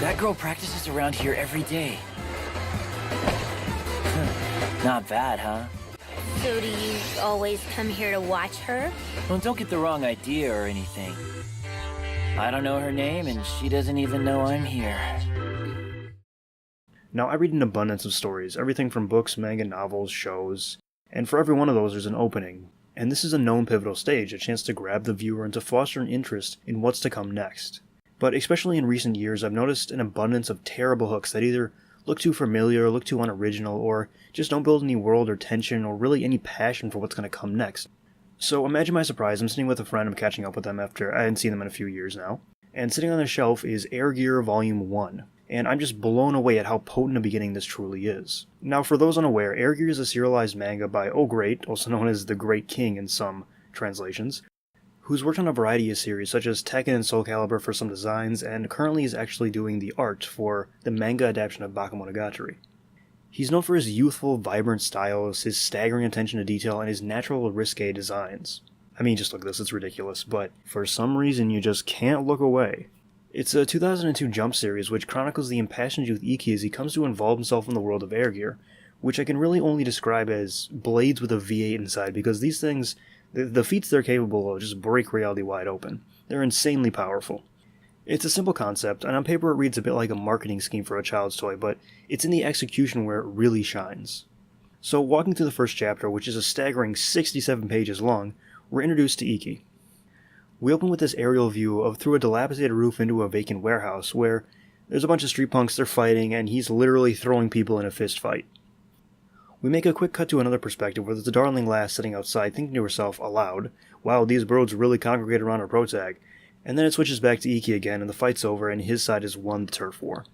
That girl practices around here every day. Not bad, huh? So do you always come here to watch her? Well, don't get the wrong idea or anything. I don't know her name, and she doesn't even know I'm here. Now, I read an abundance of stories, everything from books, manga, novels, shows, and for every one of those there's an opening. And this is a known pivotal stage, a chance to grab the viewer and to foster an interest in what's to come next. But especially in recent years, I've noticed an abundance of terrible hooks that either look too familiar, look too unoriginal, or just don't build any world or tension or really any passion for what's going to come next. So imagine my surprise, I'm sitting with a friend, I'm catching up with them after I hadn't seen them in a few years now, and sitting on the shelf is Air Gear Volume 1, and I'm just blown away at how potent a beginning this truly is. Now for those unaware, Air Gear is a serialized manga by Oh Great, also known as The Great King in some translations, who's worked on a variety of series such as Tekken and Soul Calibur for some designs, and currently is actually doing the art for the manga adaptation of Bakemonogatari. He's known for his youthful, vibrant styles, his staggering attention to detail, and his natural risque designs. I mean, just look at this, it's ridiculous, but for some reason you just can't look away. It's a 2002 Jump series which chronicles the impassioned youth Iki as he comes to involve himself in the world of Air Gear, which I can really only describe as blades with a V8 inside, because these things, the feats they're capable of just break reality wide open. They're insanely powerful. It's a simple concept, and on paper it reads a bit like a marketing scheme for a child's toy, but it's in the execution where it really shines. So walking through the first chapter, which is a staggering 67 pages long, we're introduced to Iki. We open with this aerial view of through a dilapidated roof into a vacant warehouse, where there's a bunch of street punks, they're fighting, and he's literally throwing people in a fist fight. We make a quick cut to another perspective where there's a darling lass sitting outside thinking to herself aloud, wow, these bros really congregate around our pro tag. And then it switches back to Iki again, and the fight's over, and his side has won the turf war.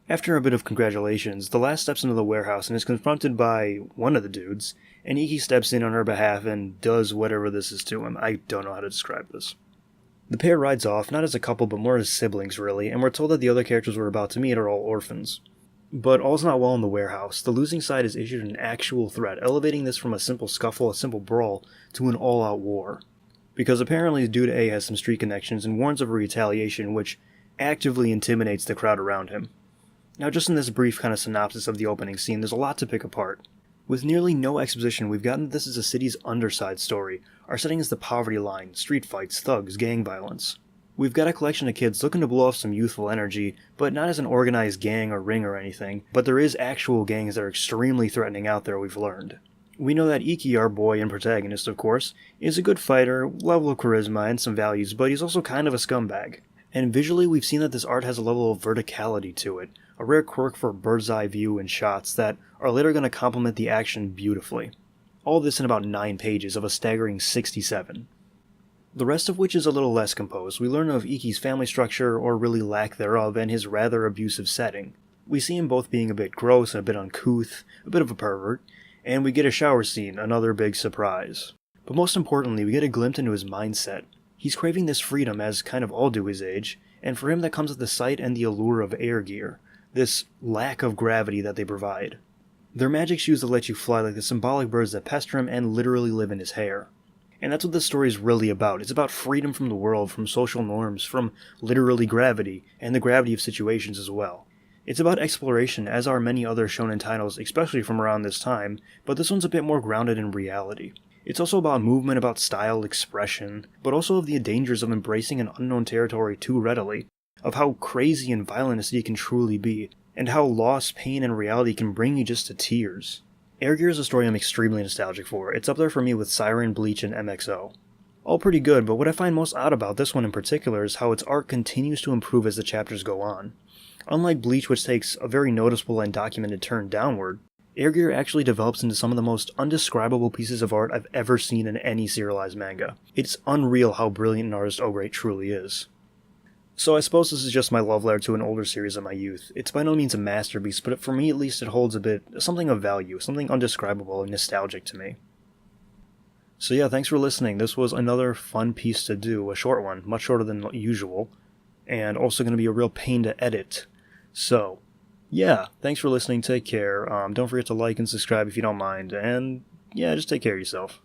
After a bit of congratulations, the lass steps into the warehouse and is confronted by one of the dudes, and Iki steps in on her behalf and does whatever this is to him. I don't know how to describe this. The pair rides off, not as a couple, but more as siblings, really, and we're told that the other characters we're about to meet are all orphans. But all's not well in the warehouse. The losing side has issued an actual threat, elevating this from a simple scuffle, a simple brawl, to an all-out war. Because apparently Dude A has some street connections and warns of a retaliation which actively intimidates the crowd around him. Now just in this brief kind of synopsis of the opening scene, there's a lot to pick apart. With nearly no exposition, we've gotten that this is a city's underside story. Our setting is the poverty line, street fights, thugs, gang violence. We've got a collection of kids looking to blow off some youthful energy, but not as an organized gang or ring or anything, but there is actual gangs that are extremely threatening out there, we've learned. We know that Iki, our boy and protagonist of course, is a good fighter, level of charisma and some values, but he's also kind of a scumbag. And visually we've seen that this art has a level of verticality to it, a rare quirk for bird's eye view and shots that are later going to complement the action beautifully. All this in about 9 pages of a staggering 67. The rest of which is a little less composed. We learn of Iki's family structure, or really lack thereof, and his rather abusive setting. We see him both being a bit gross and a bit uncouth, a bit of a pervert, and we get a shower scene, another big surprise. But most importantly, we get a glimpse into his mindset. He's craving this freedom, as kind of all do his age, and for him that comes with the sight and the allure of Air Gear, this lack of gravity that they provide. Their magic shoes that let you fly like the symbolic birds that pester him and literally live in his hair. And that's what this story is really about. It's about freedom from the world, from social norms, from literally gravity, and the gravity of situations as well. It's about exploration, as are many other shonen titles, especially from around this time, but this one's a bit more grounded in reality. It's also about movement, about style, expression, but also of the dangers of embracing an unknown territory too readily, of how crazy and violent a city can truly be, and how loss, pain, and reality can bring you just to tears. Air Gear is a story I'm extremely nostalgic for. It's up there for me with Siren, Bleach, and MXO. All pretty good, but what I find most odd about this one in particular is how its art continues to improve as the chapters go on. Unlike Bleach, which takes a very noticeable and documented turn downward, Air Gear actually develops into some of the most undescribable pieces of art I've ever seen in any serialized manga. It's unreal how brilliant an artist Oh Great truly is. So I suppose this is just my love letter to an older series of my youth. It's by no means a masterpiece, but for me at least it holds something of value, something undescribable and nostalgic to me. So yeah, thanks for listening. This was another fun piece to do, a short one, much shorter than usual, and also going to be a real pain to edit. So, yeah, thanks for listening, take care, don't forget to like and subscribe if you don't mind, and yeah, just take care of yourself.